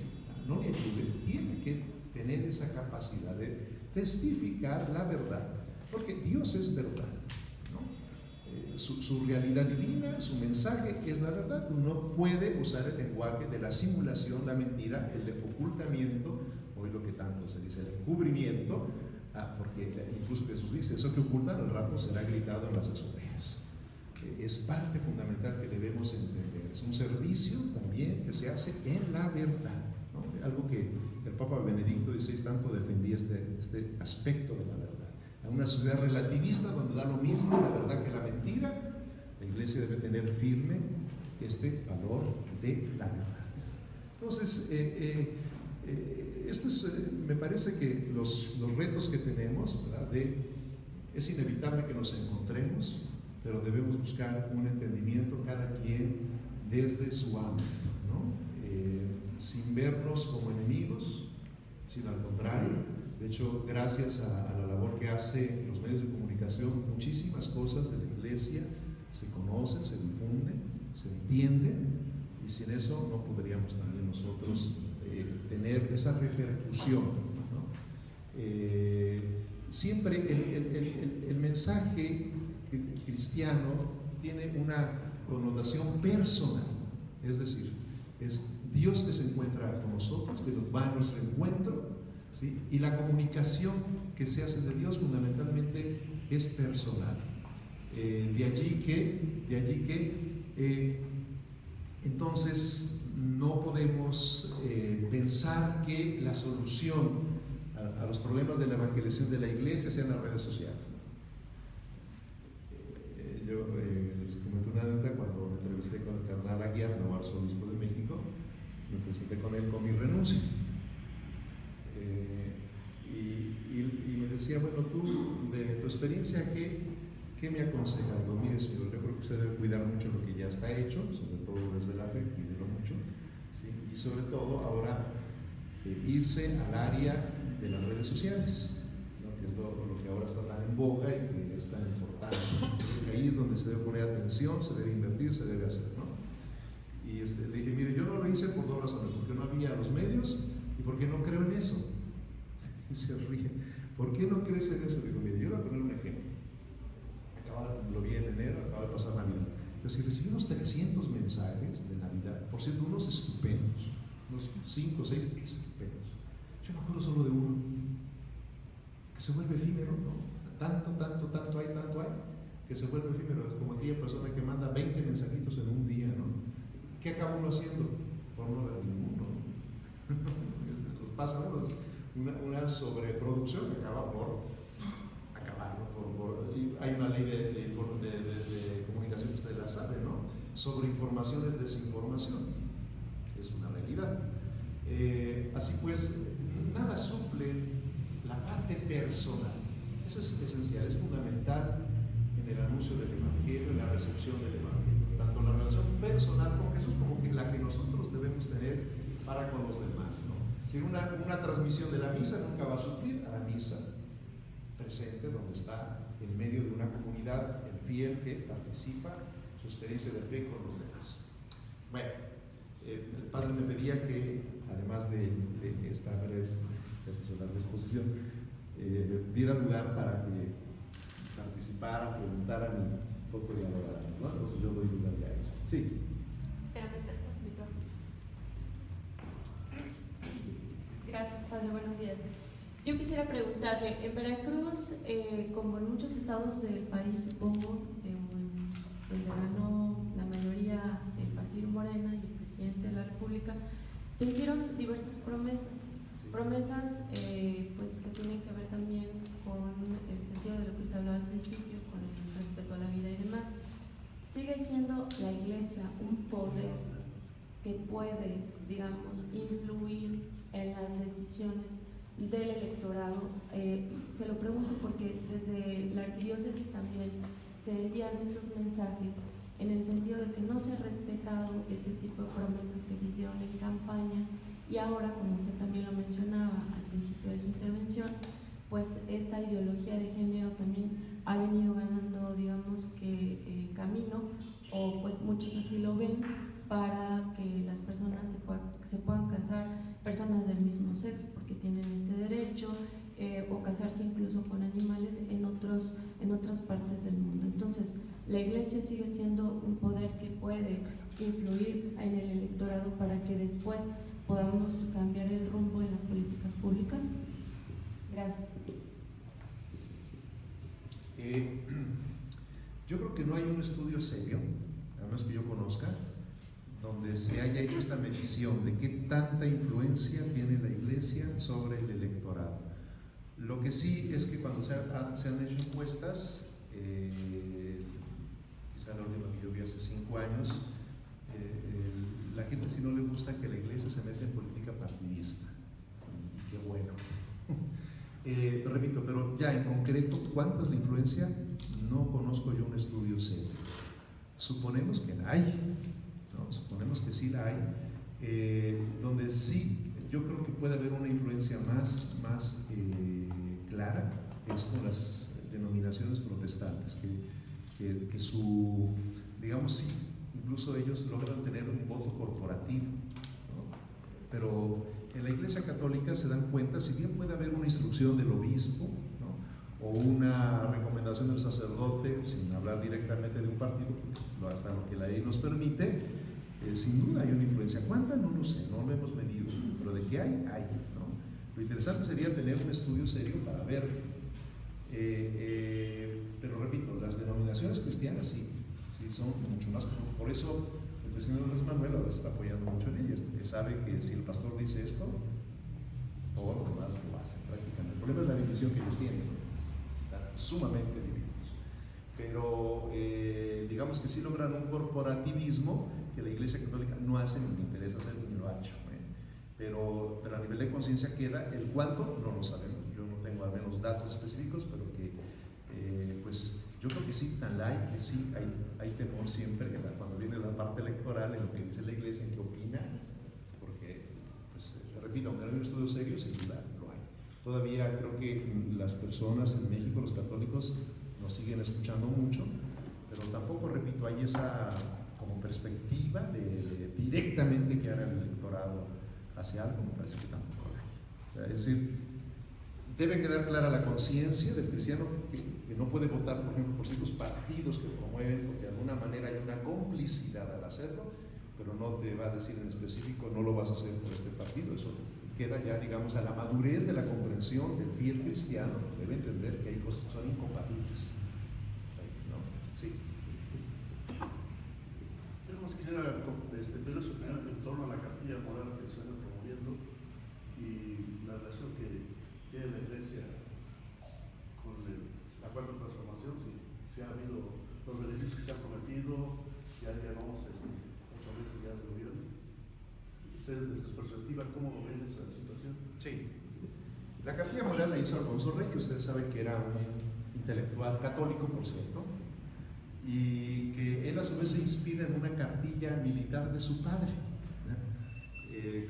no le ayude, tiene que tener esa capacidad de testificar la verdad, porque Dios es verdad, ¿no? Su realidad divina, su mensaje es la verdad. Uno puede usar el lenguaje de la simulación, la mentira, el ocultamiento, hoy lo que tanto se dice, el encubrimiento, porque incluso Jesús dice, eso que ocultan al rato será gritado en las azoteas. Es parte fundamental que debemos entender. Es un servicio también que se hace en la verdad, ¿no? Algo que el Papa Benedicto XVI tanto defendía, este aspecto de la verdad. A una sociedad relativista donde da lo mismo la verdad que la mentira, La Iglesia debe tener firme este valor de la verdad. Entonces, me parece que los retos que tenemos, ¿verdad? Es inevitable que nos encontremos, pero debemos buscar un entendimiento cada quien desde su ámbito, ¿no? Sin vernos como enemigos, sino al contrario. De hecho, gracias a la labor que hacen los medios de comunicación, muchísimas cosas de la Iglesia se conocen, se difunden, se entienden, y sin eso no podríamos también nosotros tener esa repercusión, ¿no? Siempre el mensaje cristiano tiene una connotación personal, es decir, es Dios que se encuentra con nosotros, que va a nuestro encuentro, ¿sí? Y la comunicación que se hace de Dios fundamentalmente es personal. De allí que entonces no podemos pensar que la solución a los problemas de la evangelización de la Iglesia sean las redes sociales. Yo les comento una anécdota. Cuando me entrevisté con el cardenal Aguiar, nuevo arzobispo de México, me presenté con él con mi renuncia. Y me decía, bueno, tú, de tu experiencia, ¿qué me aconseja? Digo, mire, señor, yo creo que usted debe cuidar mucho lo que ya está hecho, sobre todo desde la fe, cuídelo mucho, ¿sí? Y sobre todo ahora irse al área de las redes sociales, ¿no? Que es lo que ahora está tan en boga y que es tan importante. Creo que ahí es donde se debe poner atención, se debe invertir, se debe hacer, ¿no? Y le dije, mire, yo no lo hice por dos razones: porque no había los medios y porque no creo en eso. Y se ríe. ¿Por qué no crees en eso? Digo, mire, yo le voy a poner un ejemplo. Lo vi en enero, acaba de pasar Navidad. Pero si recibimos 300 mensajes de Navidad, por cierto, unos estupendos, unos 5 o 6 estupendos. Yo me acuerdo solo de uno, que se vuelve efímero, ¿no? Tanto hay, que se vuelve efímero. Es como aquella persona que manda 20 mensajitos en un día, ¿no? ¿Qué acaba uno haciendo? Por no ver ninguno. Nos pasa a unos una sobreproducción que acaba por acabar, ¿no? Y hay una ley de comunicación que usted la sabe, ¿no? Sobreinformación es desinformación, es una realidad. Así pues, nada suple la parte personal. Eso es esencial, es fundamental en el anuncio del Evangelio, en la recepción del Evangelio, tanto la relación personal con Jesús como que la que nosotros debemos tener para con los demás, ¿no? Si una transmisión de la misa nunca va a suplir a la misa presente, donde está en medio de una comunidad, el fiel que participa su experiencia de fe con los demás. Bueno, el padre me pedía que, además de esta breve, larga exposición, diera lugar para que participaran, preguntaran y un poco dialogaran, ¿no? Entonces yo doy lugar ya a eso. Sí. Pero me prestas mi micrófono. Gracias, padre, buenos días. Yo quisiera preguntarle, en Veracruz, como en muchos estados del país, supongo, donde ganó la mayoría el partido Morena y el presidente de la República, se hicieron diversas promesas, pues que tienen que ver también con el sentido de lo que usted hablaba al principio, con el respeto a la vida y demás. Sigue siendo la Iglesia un poder que puede, digamos, influir en las decisiones del electorado. Se lo pregunto porque desde la arquidiócesis también se envían estos mensajes en el sentido de que no se ha respetado este tipo de promesas que se hicieron en campaña, y ahora, como usted también lo mencionaba al principio de su intervención, pues esta ideología de género también ha venido ganando, digamos que camino, o pues muchos así lo ven, para que las personas se puedan casar, personas del mismo sexo, porque tienen este derecho, o casarse incluso con animales en otras partes del mundo. Entonces, la Iglesia sigue siendo un poder que puede influir en el electorado para que después podamos cambiar el rumbo en las políticas públicas. Gracias. Yo creo que no hay un estudio serio, al menos que yo conozca, donde se haya hecho esta medición de qué tanta influencia tiene la Iglesia sobre el electorado. Lo que sí es que cuando se han hecho encuestas, quizá la última que yo vi hace 5 años, la gente sí no le gusta que la iglesia se meta en política partidista, y qué bueno. Repito, pero ya en concreto, ¿cuánta es la influencia? No conozco yo un estudio serio. Suponemos que la hay, ¿no? Suponemos que sí la hay, donde sí, yo creo que puede haber una influencia más clara, es con las denominaciones protestantes, que su, digamos, sí, incluso ellos logran tener un voto corporativo, ¿no? Pero en la Iglesia Católica se dan cuenta, si bien puede haber una instrucción del obispo, ¿no? O una recomendación del sacerdote, sin hablar directamente de un partido, hasta lo que la ley nos permite, sin duda hay una influencia. ¿Cuánta? No lo sé, no lo hemos medido, pero de que hay, ¿no? Lo interesante sería tener un estudio serio para ver. Pero repito, las denominaciones cristianas sí son mucho más. Por eso el presidente Andrés Manuel ahora se está apoyando mucho en ellas, porque sabe que si el pastor dice esto, todo lo demás lo hace prácticamente. El problema es la división que ellos tienen, están sumamente divididos. Pero digamos que sí logran un corporativismo que la Iglesia Católica no hace ni le interesa hacer ni lo ha hecho. Pero a nivel de conciencia queda, el cuánto no lo sabemos. Yo no tengo al menos datos específicos, pero que pues yo creo que sí, tan hay que sí hay temor siempre cuando viene la parte electoral en lo que dice la Iglesia, en qué opina, porque pues repito, aunque no hay un estudio serio, sin duda lo hay. Todavía creo que las personas en México, los católicos, nos siguen escuchando mucho, pero tampoco, repito, hay esa como perspectiva de directamente que haga el electorado hacia algo, me parece que tampoco lo hay. O sea, es decir, debe quedar clara la conciencia del cristiano que no puede votar, por ejemplo, por ciertos partidos que promueven, porque de alguna manera hay una complicidad al hacerlo, pero no te va a decir en específico, no lo vas a hacer por este partido. Eso queda ya, digamos, a la madurez de la comprensión del fiel cristiano, que debe entender que hay cosas que son incompatibles. ¿Está ahí, no? Sí. Yo más quisiera pedir su opinión en torno a la cartilla moral que se está promoviendo y la relación que tiene la Iglesia con la cuarta transformación, si ha habido los beneficios que se han prometido, ya llevamos 8 meses ya de gobierno. Ustedes, desde su perspectiva, ¿cómo ven esa situación? Sí. La cartilla moral la hizo Alfonso Reyes. Ustedes saben que era un intelectual católico, por cierto, y que él a su vez se inspira en una cartilla militar de su padre,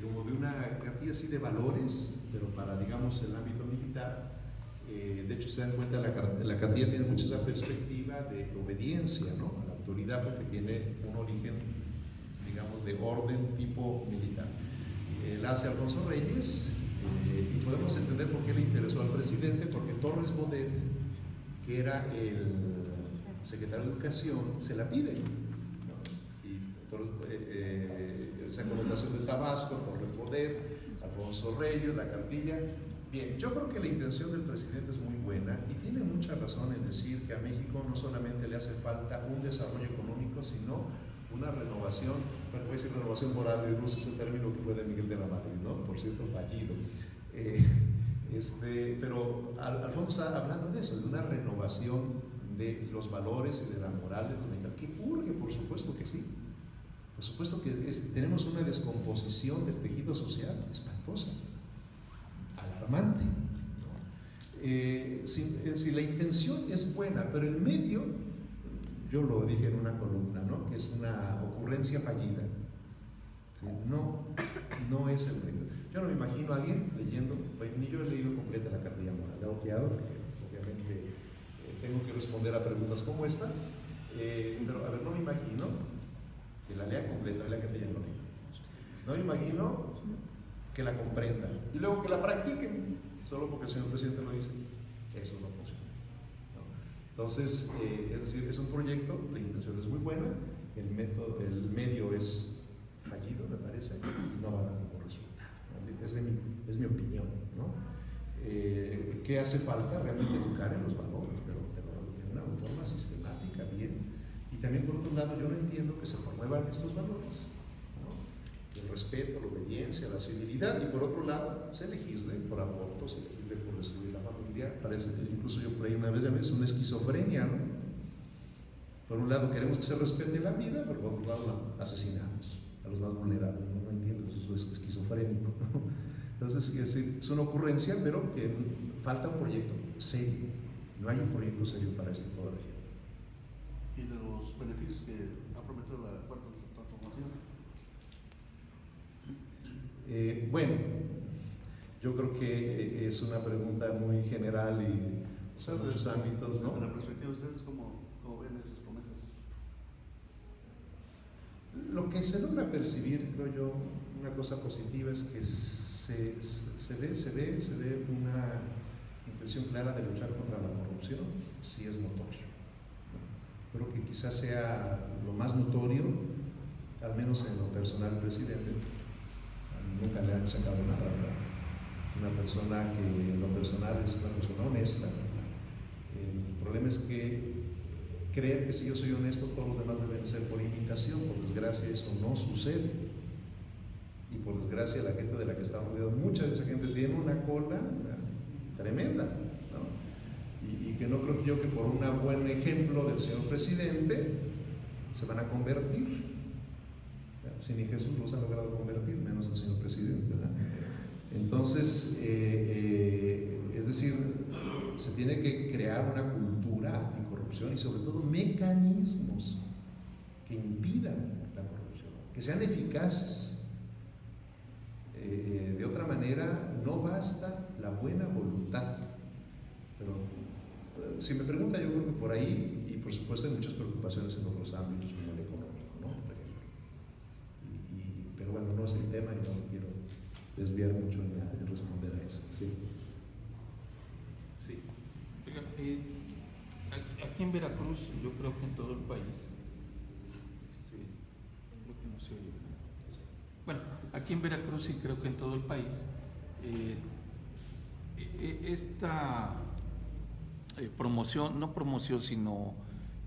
como de una cartilla así de valores, pero para, digamos, el ámbito militar. De hecho, se dan cuenta, la cartilla tiene mucha esa perspectiva de obediencia, ¿no?, a la autoridad, porque tiene un origen, digamos, de orden tipo militar. La hace Alfonso Reyes, y podemos entender por qué le interesó al presidente, porque Torres Bodet, que era el secretario de Educación, se la pide, ¿no? Y esa connotación de Tabasco, Torres Bodet, Alfonso Reyes, la cartilla. Bien, yo creo que la intención del presidente es muy buena y tiene mucha razón en decir que a México no solamente le hace falta un desarrollo económico, sino una renovación, bueno, voy a decir renovación moral, y uso ese término que fue de Miguel de la Madrid, ¿no?, por cierto, fallido. Pero al fondo está hablando de eso, de una renovación de los valores y de la moral de los mexicanos, que urge, por supuesto que sí. Por supuesto que tenemos una descomposición del tejido social espantosa, alarmante, ¿no? Si la intención es buena, pero el medio, yo lo dije en una columna, ¿no?, que es una ocurrencia fallida. ¿Sí? No es el medio. Yo no me imagino a alguien leyendo, ni yo he leído completa la cartilla moral, la he ojeado porque pues, obviamente tengo que responder a preguntas como esta, pero a ver, no me imagino que la lea completa, la cartilla moral. No me imagino que la comprendan y luego que la practiquen, solo porque el señor presidente lo dice. Eso no funciona, ¿no? Entonces, es decir, es un proyecto, la intención es muy buena, el medio es fallido, me parece, y no va a dar ningún resultado, ¿no? Es mi opinión, ¿no? ¿Qué hace falta? Realmente educar en los valores, pero de una forma sistemática, bien. Y también, por otro lado, yo no entiendo que se promuevan estos valores, el respeto, la obediencia, la civilidad, y por otro lado se legisle por aborto, se legisle por destruir la familia. Parece, incluso yo por ahí una vez llamé, es una esquizofrenia, ¿no? Por un lado queremos que se respete la vida, pero por otro lado asesinamos a los más vulnerables. No entiendo, eso es esquizofrénico. Entonces, es una ocurrencia, pero que falta un proyecto serio. No hay un proyecto serio para esto todavía. ¿Y de los beneficios que ha prometido la cuarta transformación? Bueno, yo creo que es una pregunta muy general y son muchos ámbitos, ¿no? Desde la perspectiva de ustedes, ¿cómo ven esas promesas? Lo que se logra percibir, creo yo, una cosa positiva es que se ve una intención clara de luchar contra la corrupción, sí es notorio. Creo que quizás sea lo más notorio, al menos en lo personal, presidente. Nunca le han sacado nada, ¿verdad? Una persona que en lo personal es una persona honesta. El problema es que creer que si yo soy honesto todos los demás deben ser por imitación. Por desgracia eso no sucede, y por desgracia la gente de la que está rodeado, mucha de esa gente tiene una cola tremenda, ¿no? Y que no creo yo que por un buen ejemplo del señor presidente se van a convertir. Si ni Jesús los ha logrado convertir, menos el señor presidente, ¿verdad? Entonces, es decir, se tiene que crear una cultura anticorrupción y sobre todo mecanismos que impidan la corrupción, que sean eficaces. De otra manera, no basta la buena voluntad. Pero si me pregunta, yo creo que por ahí, y por supuesto hay muchas preocupaciones en otros ámbitos como el económico, ¿no? Por ejemplo. Pero bueno, no es el tema y no me quiero desviar mucho en responder a eso. Sí. Sí. Oiga, aquí en Veracruz, yo creo que en todo el país, creo que no se oye. Bueno, aquí en Veracruz y creo que en todo el país, esta promoción, no promoción, sino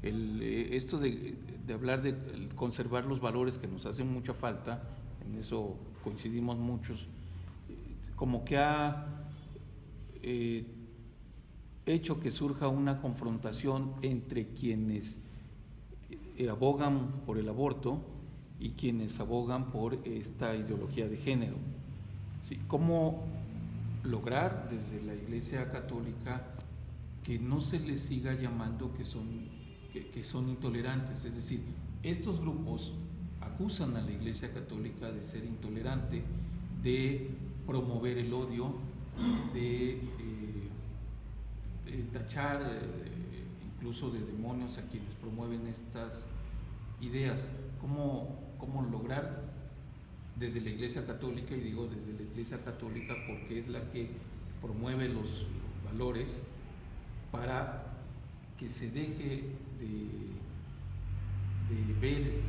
esto de hablar de conservar los valores que nos hacen mucha falta, en eso coincidimos muchos, como que ha hecho que surja una confrontación entre quienes abogan por el aborto y quienes abogan por esta ideología de género. ¿Sí? ¿Cómo lograr desde la Iglesia Católica que no se les siga llamando que son intolerantes? Es decir, estos grupos acusan a la Iglesia Católica de ser intolerante, de promover el odio, de tachar incluso de demonios a quienes promueven estas ideas. ¿Cómo lograr desde la Iglesia Católica, y digo desde la Iglesia Católica porque es la que promueve los valores, para que se deje de ver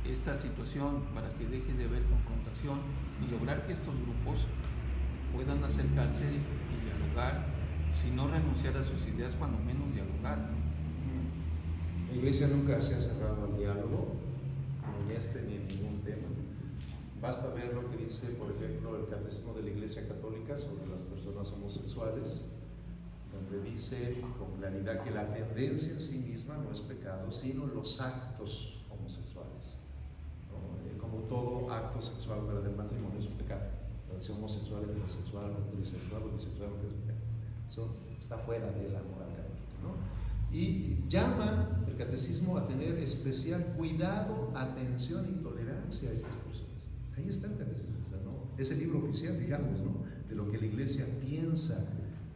esta situación, para que deje de haber confrontación y lograr que estos grupos puedan acercarse y dialogar, si no renunciar a sus ideas, cuando menos dialogar? La Iglesia nunca se ha cerrado al diálogo, ni en este ni en ningún tema. Basta ver lo que dice, por ejemplo, el Catecismo de la Iglesia Católica sobre las personas homosexuales, donde dice con claridad que la tendencia en sí misma no es pecado, sino los actos homosexuales, ¿no? Como todo acto sexual fuera del matrimonio es un pecado. La relación homosexual, heterosexual, trisexual o bisexual, eso está fuera de la moral católica, ¿no? Y llama el catecismo a tener especial cuidado, atención y tolerancia a estas personas. Ahí está el catecismo, ¿no? Es el libro oficial, digamos, ¿no? De lo que la Iglesia piensa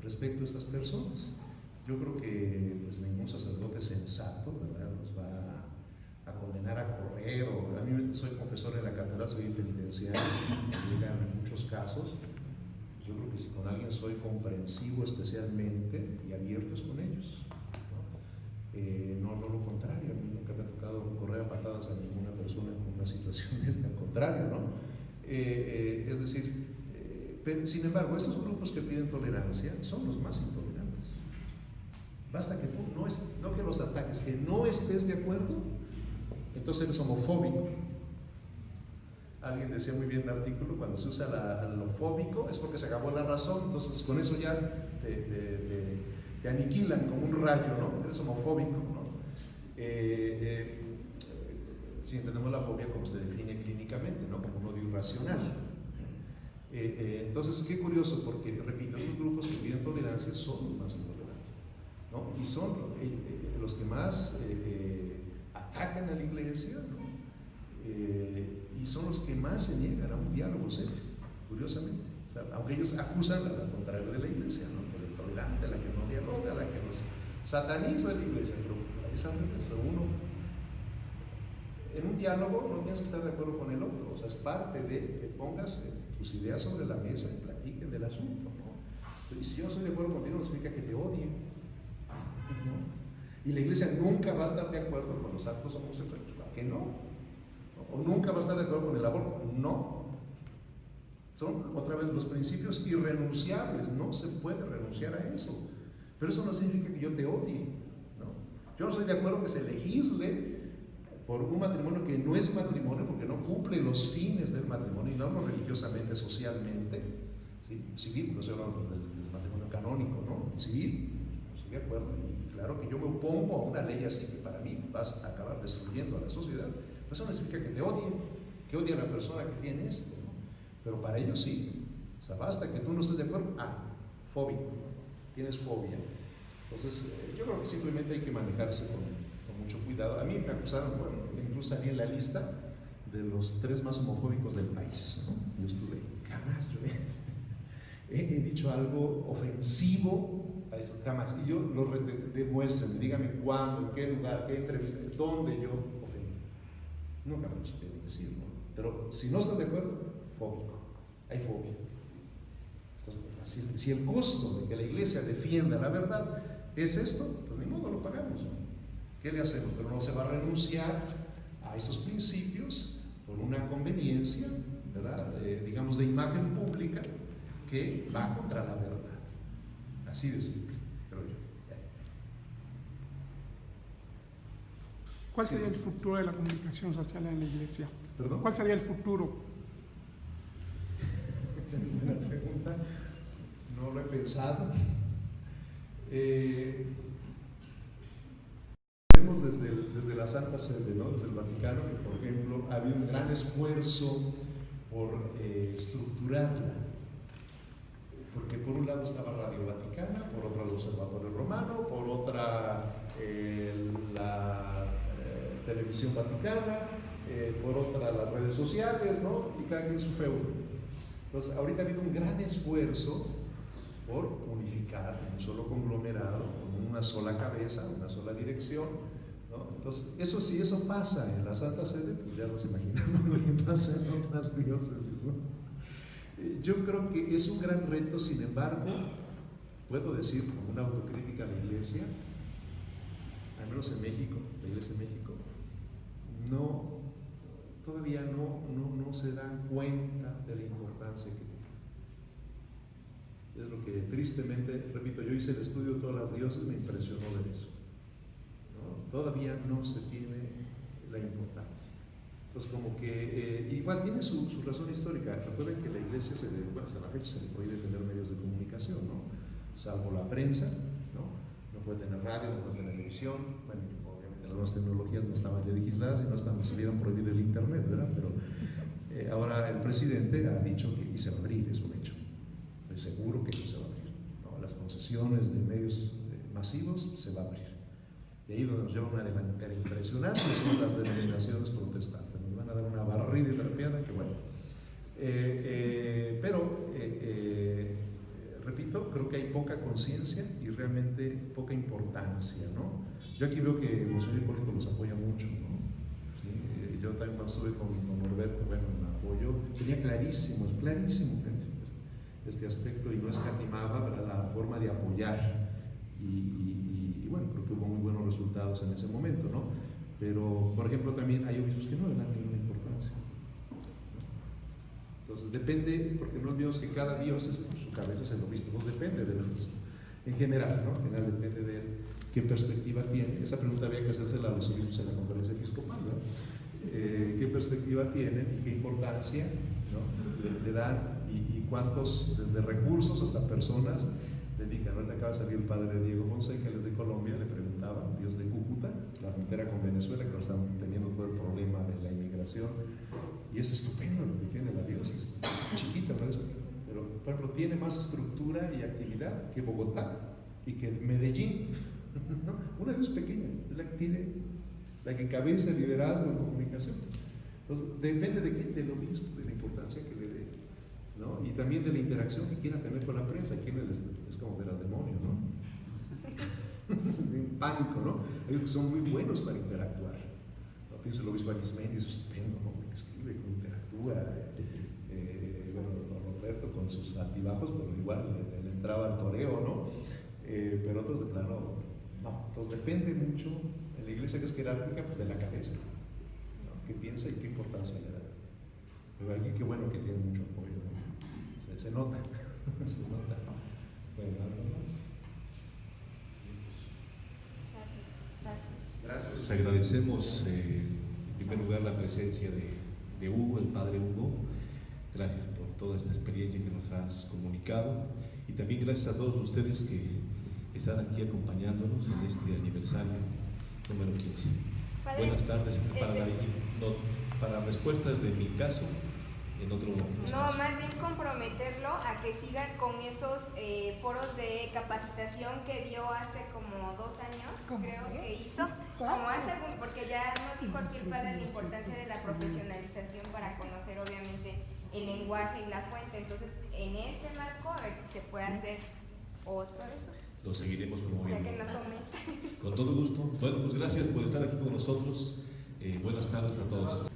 respecto a estas personas. Yo creo que pues ningún sacerdote sensato, ¿verdad?, nos va a condenar a correr. A mí soy confesor en la catedral, soy penitenciario, llegan muchos casos. Yo creo que si con alguien soy comprensivo especialmente y abierto es con ellos, ¿no? No lo contrario. A mí nunca me ha tocado correr a patadas a ninguna persona con una situación de este, al contrario, ¿no? Es decir, sin embargo, estos grupos que piden tolerancia son los más intolerantes. Basta que tú no que los ataques, que no estés de acuerdo, entonces eres homofóbico. Alguien decía muy bien en el artículo, cuando se usa lo fóbico es porque se acabó la razón, entonces con eso ya te aniquilan como un rayo, ¿no? Eres homofóbico, ¿no? Si entendemos la fobia como se define clínicamente, ¿no? Como un odio irracional. Entonces, qué curioso, porque, repito, esos grupos que piden tolerancia son los más intolerantes, ¿no? Y son los que más atacan a la iglesia, ¿no? Y son los que más se niegan a un diálogo serio, curiosamente. O sea, aunque ellos acusan al contrario de la iglesia, ¿no? Que la intolerante, a la que no dialoga, a la que nos sataniza la iglesia, pero es al revés. Uno, en un diálogo no tienes que estar de acuerdo con el otro, o sea, es parte de que pongas tus ideas sobre la mesa y platiquen del asunto, ¿no? Y si yo no estoy de acuerdo contigo, no significa que te odie, ¿no? Y la iglesia nunca va a estar de acuerdo con los actos homosexuales, ¿a que no? O nunca va a estar de acuerdo con el aborto, no. Son, otra vez, los principios irrenunciables, no se puede renunciar a eso. Pero eso no significa que yo te odie, ¿no? Yo no estoy de acuerdo que se legisle por un matrimonio que no es matrimonio, porque no cumple los fines del matrimonio, y no hablo religiosamente, socialmente, ¿sí? Civil, no estoy hablando del matrimonio canónico, ¿no? Civil, no estoy de acuerdo, y claro que yo me opongo a una ley así que para mí vas a acabar destruyendo a la sociedad. Pero eso no significa que te odie, que odie a la persona que tiene esto, ¿no? Pero para ellos sí. O sea, basta que tú no estés de acuerdo, fóbico, ¿no? Tienes fobia. Entonces, yo creo que simplemente hay que manejarse con mucho cuidado. A mí me acusaron, bueno, incluso salí en la lista de los 3 más homofóbicos del país, ¿no? Yo estuve, jamás yo he dicho algo ofensivo a eso, jamás. Y yo lo demuestren, díganme cuándo, en qué lugar, qué entrevista, dónde yo ofendí. Nunca me lo supieron decir, ¿no? Pero si no estás de acuerdo, fóbico, hay fobia. Entonces, si el costo de que la iglesia defienda la verdad es esto, pues ni modo, lo pagamos, ¿no? ¿Qué le hacemos? Pero no se va a renunciar a esos principios por una conveniencia, ¿verdad? Digamos, de imagen pública que va contra la verdad. Así de simple, creo yo. ¿Cuál sería el futuro de la comunicación social en la iglesia? ¿Perdón? ¿Cuál sería el futuro? Buena pregunta, no lo he pensado. Vemos desde la Santa Sede, ¿no? Desde el Vaticano, que por ejemplo ha habido un gran esfuerzo por estructurarla, porque por un lado estaba Radio Vaticana, por otro el Observatorio Romano, por otra la Televisión Vaticana, por otra las redes sociales, ¿no? Y cada quien su feudo. Entonces, ahorita ha habido un gran esfuerzo por unificar un solo conglomerado, con una sola cabeza, una sola dirección, ¿no? Entonces, eso sí, eso pasa en la Santa Sede, pues ya nos imaginamos lo que pasa en otras diócesis, ¿no? Yo creo que es un gran reto, sin embargo, puedo decir como una autocrítica a la iglesia, al menos en México, la iglesia en México, todavía no se dan cuenta de la importancia que tiene. Es lo que tristemente, repito, yo hice el estudio de todas las diócesis, me impresionó ver eso, ¿no? Todavía no se tiene la importancia. Entonces, como que igual tiene su razón histórica. Recuerden que la iglesia, hasta la fecha se le prohíbe tener medios de comunicación, ¿no? Salvo la prensa, no puede tener radio, no puede tener televisión. Bueno, obviamente las nuevas tecnologías no estaban ya legisladas y no se hubieran prohibido el internet, ¿verdad? Pero ahora el presidente ha dicho que y se va a abrir, es un hecho. Estoy seguro que eso se va a abrir, ¿no? Las concesiones de medios masivos se va a abrir. Y ahí donde nos lleva una delantera impresionante son las denominaciones protestantes. Nos van a dar una barrida y trapeada que bueno. Repito, creo que hay poca conciencia y realmente poca importancia, ¿no? Yo aquí veo que Monseñor Hipólito los apoya mucho, ¿no? ¿Sí? Yo también cuando estuve con Norberto, bueno, me apoyó, tenía clarísimo este aspecto y no escatimaba, ¿verdad?, la forma de apoyar y bueno, creo que hubo muy buenos resultados en ese momento, ¿no? Pero, por ejemplo, también hay obispos que no le dan ninguna importancia, ¿no? Entonces depende, porque no olvidemos que cada diócesis, su cabeza es el obispo, no depende del obispo, en general, ¿no? En general depende de qué perspectiva tiene. Esa pregunta había que hacérsela a los obispos en la conferencia episcopal, ¿no? ¿Qué perspectiva tienen y qué importancia, ¿no?, le dan y cuántos, desde recursos hasta personas, dedican. Ahorita acaba de salir el padre Diego Fonseca, él es de Colombia, le preguntaba, Dios de Cúcuta, la frontera con Venezuela, que ahora están teniendo todo el problema de la inmigración, y es estupendo lo que tiene la diócesis, chiquita, ¿no? Pero por ejemplo tiene más estructura y actividad que Bogotá y que Medellín, ¿no? Una diócesis pequeña, es la que tiene, la que encabeza el liderazgo en comunicación. Entonces depende de qué, de lo mismo, de la importancia que le dé, ¿no? Y también de la interacción que quiera tener con la prensa. Aquí es como ver al demonio, ¿no? En pánico, ¿no? Ellos que son muy buenos para interactuar, ¿no? Pienso el obispo Arismendi, es estupendo, ¿no? Porque escribe, interactúa, bueno, don Roberto con sus altibajos, pero igual le entraba al toreo, ¿no? Pero otros de plano, no. Entonces depende mucho, en la iglesia que es jerárquica, pues de la cabeza, ¿no? ¿Qué piensa y qué importancia le da? Pero aquí qué bueno que tiene mucho apoyo, ¿no? Se nota, se nota. Bueno, algo más. Gracias. Pues agradecemos en primer lugar la presencia de Hugo, el padre Hugo. Gracias por toda esta experiencia que nos has comunicado, y también gracias a todos ustedes que están aquí acompañándonos en este aniversario número 15. Padre, Buenas tardes. Para respuestas de mi caso, en otro espacio. No, más bien comprometerlo a que sigan con esos foros de capacitación que dio hace como 2 años, creo que hizo, porque ya nos dijo aquí el padre la importancia de la profesionalización para conocer obviamente el lenguaje y la fuente. Entonces, en este marco, a ver si se puede hacer otro de esos. Lo seguiremos promoviendo. Ya que no comenta. Con todo gusto. Bueno, pues gracias por estar aquí con nosotros. Buenas tardes a todos.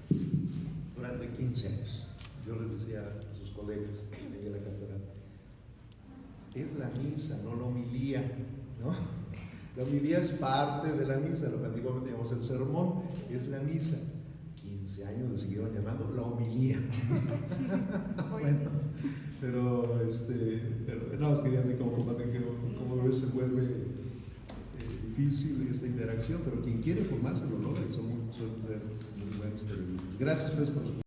Durante 15 años, yo les decía a sus colegas de la catedral, es la misa, no la homilía, ¿no? La homilía es parte de la misa, lo que antiguamente llamamos el sermón, es la misa. 15 años le siguieron llamando la homilía. Bueno, pero no, os quería así como compartir cómo a veces se vuelve difícil esta interacción, pero quien quiere formarse lo logra y suelen ser muy buenos periodistas. Gracias a ustedes por su